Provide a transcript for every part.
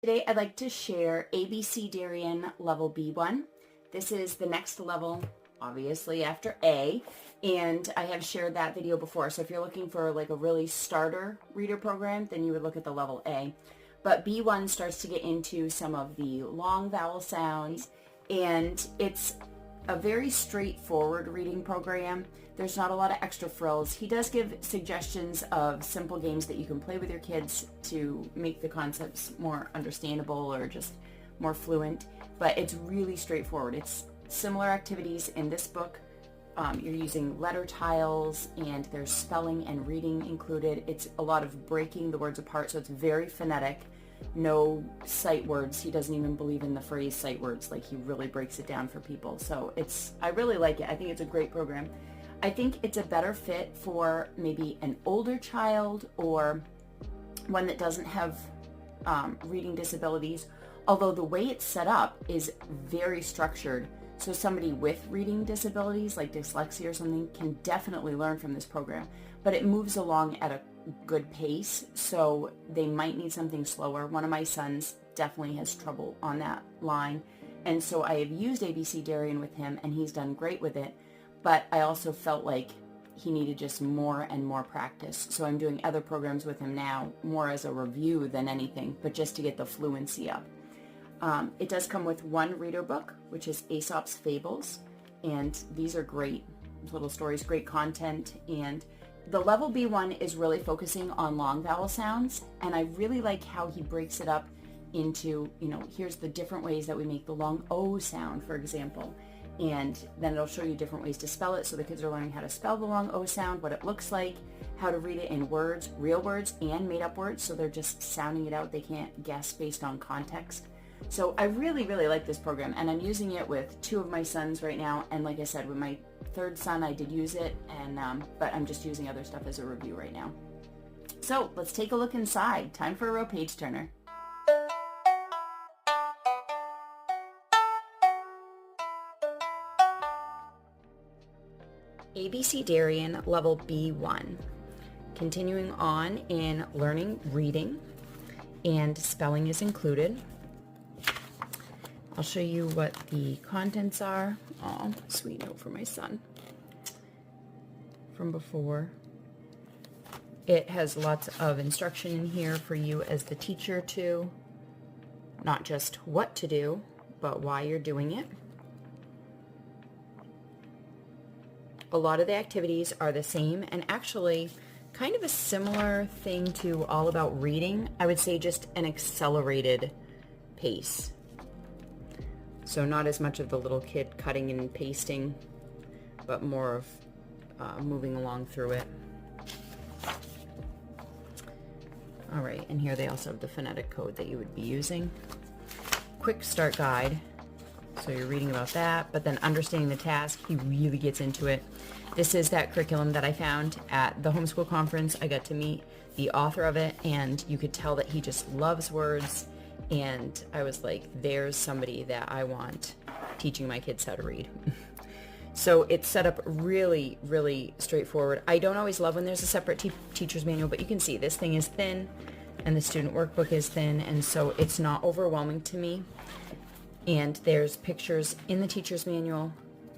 Today I'd like to share ABeCEDarian level B1. This is the next level, obviously, after A, and I have shared that video before. So if you're looking for like a really starter reader program, then you would look at the level A. But B1 starts to get into some of the long vowel sounds, and it's a very straightforward reading program. There's not a lot of extra frills. He does give suggestions of simple games that you can play with your kids to make the concepts more understandable or just more fluent, but it's really straightforward. It's similar activities in this book. You're using letter tiles, and there's spelling and reading included. It's a lot of breaking the words apart, so it's very phonetic. No sight words. He doesn't even believe in the phrase sight words. Like, he really breaks it down for people. So I really like it. I think it's a great program. I think it's a better fit for maybe an older child or one that doesn't have reading disabilities, although the way it's set up is very structured. So somebody with reading disabilities like dyslexia or something can definitely learn from this program, but it moves along at a good pace, so they might need something slower. One of my sons definitely has trouble on that line, and so I have used ABeCEDarian with him, and he's done great with it, but I also felt like he needed just more and more practice. So I'm doing other programs with him now, more as a review than anything, but just to get the fluency up. It does come with one reader book, which is Aesop's Fables, and these are great little stories, great content. And the level B1 is really focusing on long vowel sounds, and I really like how he breaks it up into, here's the different ways that we make the long O sound, for example, and then it'll show you different ways to spell it, so the kids are learning how to spell the long O sound, what it looks like, how to read it in words, real words and made up words, so they're just sounding it out. They can't guess based on context. So I really, really like this program, and I'm using it with two of my sons right now, and like I said, with my third son I did use it, and but I'm just using other stuff as a review right now. So let's take a look inside. Time for a real page turner. ABeCEDarian level B1. Continuing on in learning reading, and spelling is included. I'll show you what the contents are. Oh, sweet note for my son from before. It has lots of instruction in here for you as the teacher too. Not just what to do, but why you're doing it. A lot of the activities are the same, and actually kind of a similar thing to All About Reading. I would say just an accelerated pace. So not as much of the little kid cutting and pasting, but more of moving along through it. All right, and here they also have the phonetic code that you would be using. Quick start guide. So you're reading about that, but then understanding the task, he really gets into it. This is that curriculum that I found at the homeschool conference. I got to meet the author of it, and you could tell that he just loves words. And I was like, there's somebody that I want teaching my kids how to read. So it's set up really, really straightforward. I don't always love when there's a separate teacher's manual, but you can see this thing is thin and the student workbook is thin, and so it's not overwhelming to me. And there's pictures in the teacher's manual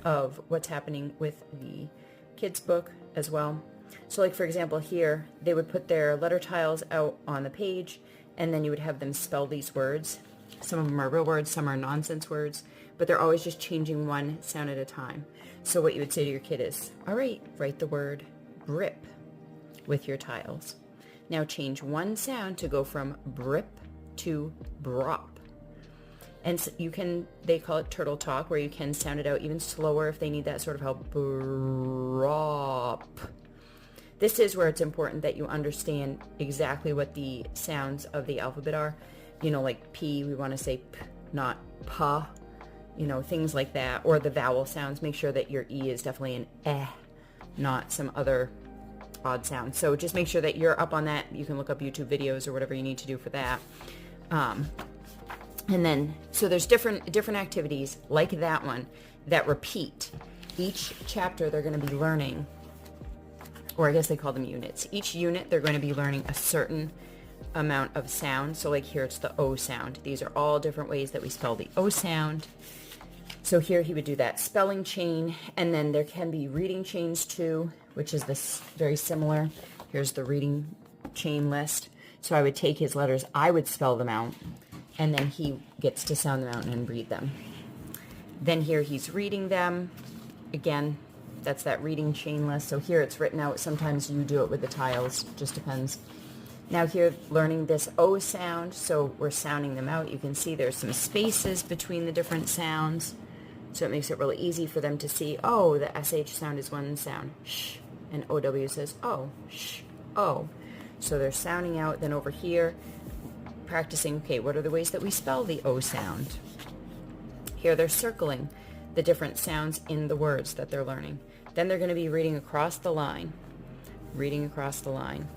of what's happening with the kids' book as well. So like, for example, here, they would put their letter tiles out on the page, and then you would have them spell these words. Some of them are real words, some are nonsense words, but they're always just changing one sound at a time. So what you would say to your kid is, all right, write the word grip with your tiles. Now change one sound to go from brip to brop. And so they call it turtle talk, where you can sound it out even slower if they need that sort of help. Brop. This is where it's important that you understand exactly what the sounds of the alphabet are. Like P, we want to say P, not Pa. Things like that. Or the vowel sounds. Make sure that your E is definitely an eh, not some other odd sound. So just make sure that you're up on that. You can look up YouTube videos or whatever you need to do for that. And then, so there's different activities like that one that repeat. Each chapter they're going to be learning, or I guess they call them units. Each unit they're going to be learning a certain amount of sound. So like here it's the O sound. These are all different ways that we spell the O sound. So here he would do that spelling chain, and then there can be reading chains too, which is this very similar. Here's the reading chain list. So I would take his letters, I would spell them out, and then he gets to sound them out and read them. Then here he's reading them. Again, that's that reading chain list. So here it's written out. Sometimes you do it with the tiles, just depends. Now here, learning this O sound, so we're sounding them out. You can see there's some spaces between the different sounds. So it makes it really easy for them to see, oh, the SH sound is one sound, shh, and OW says, oh, shh, oh. So they're sounding out. Then over here, practicing, okay, what are the ways that we spell the O sound? Here they're circling the different sounds in the words that they're learning. Then they're going to be reading across the line, reading across the line.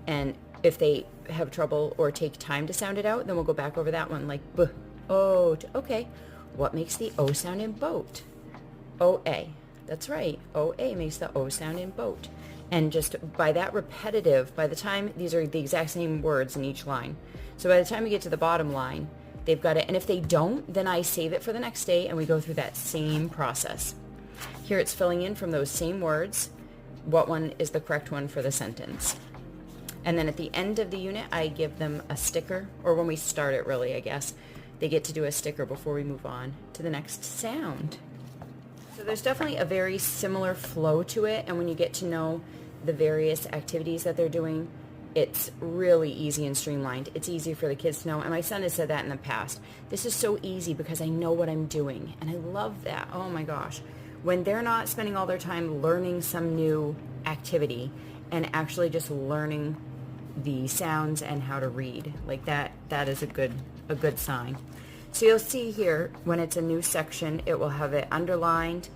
And if they have trouble or take time to sound it out, then we'll go back over that one, like B, O, okay. What makes the O sound in boat? O-A. That's right. O-A makes the O sound in boat. And just by that repetitive, by the time, these are the exact same words in each line. So by the time we get to the bottom line, they've got it. And if they don't, then I save it for the next day and we go through that same process. Here it's filling in from those same words, what one is the correct one for the sentence. And then at the end of the unit, I give them a sticker, or when we start it really, I guess. They get to do a sticker before we move on to the next sound. So there's definitely a very similar flow to it, and when you get to know the various activities that they're doing, it's really easy and streamlined. It's easy for the kids to know, and my son has said that in the past. This is so easy because I know what I'm doing, and I love that. Oh my gosh. When they're not spending all their time learning some new activity and actually just learning the sounds and how to read, like that is a good sign. So you'll see here when it's a new section, it will have it underlined.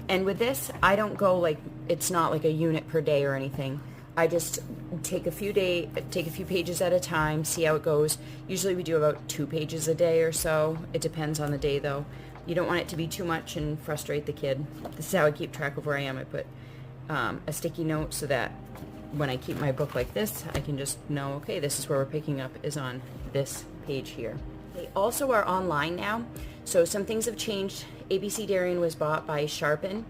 And with this, I don't go like, it's not like a unit per day or anything. I just take a few pages at a time, see how it goes. Usually we do about 2 pages a day or so. It depends on the day though. You don't want it to be too much and frustrate the kid. This is how I keep track of where I am. I put a sticky note so that when I keep my book like this, I can just know, okay, this is where we're picking up, is on this page here. They also are online now, so some things have changed. ABeCeDarian was bought by Sharpen,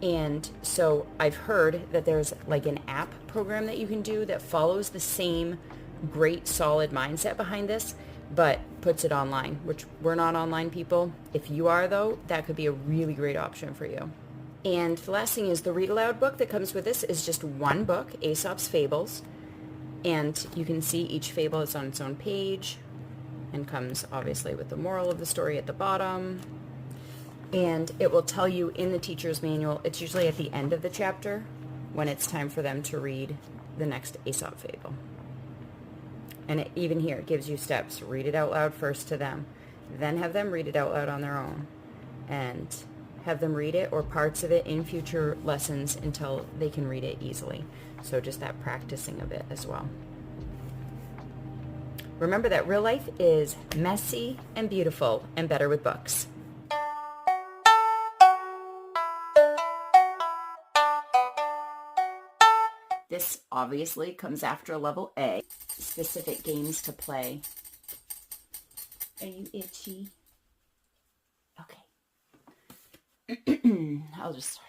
and so I've heard that there's like an app program that you can do that follows the same great solid mindset behind this, but puts it online, which we're not online people. If you are though, that could be a really great option for you. And the last thing is the read aloud book that comes with this is just one book, Aesop's Fables. And you can see each fable is on its own page and comes obviously with the moral of the story at the bottom. And it will tell you in the teacher's manual, it's usually at the end of the chapter when it's time for them to read the next Aesop fable. And even here, it gives you steps. Read it out loud first to them, then have them read it out loud on their own, and have them read it or parts of it in future lessons until they can read it easily. So just that practicing of it as well. Remember that real life is messy and beautiful and better with books. This obviously comes after level A. Specific games to play. Are you itchy? Okay. I'll just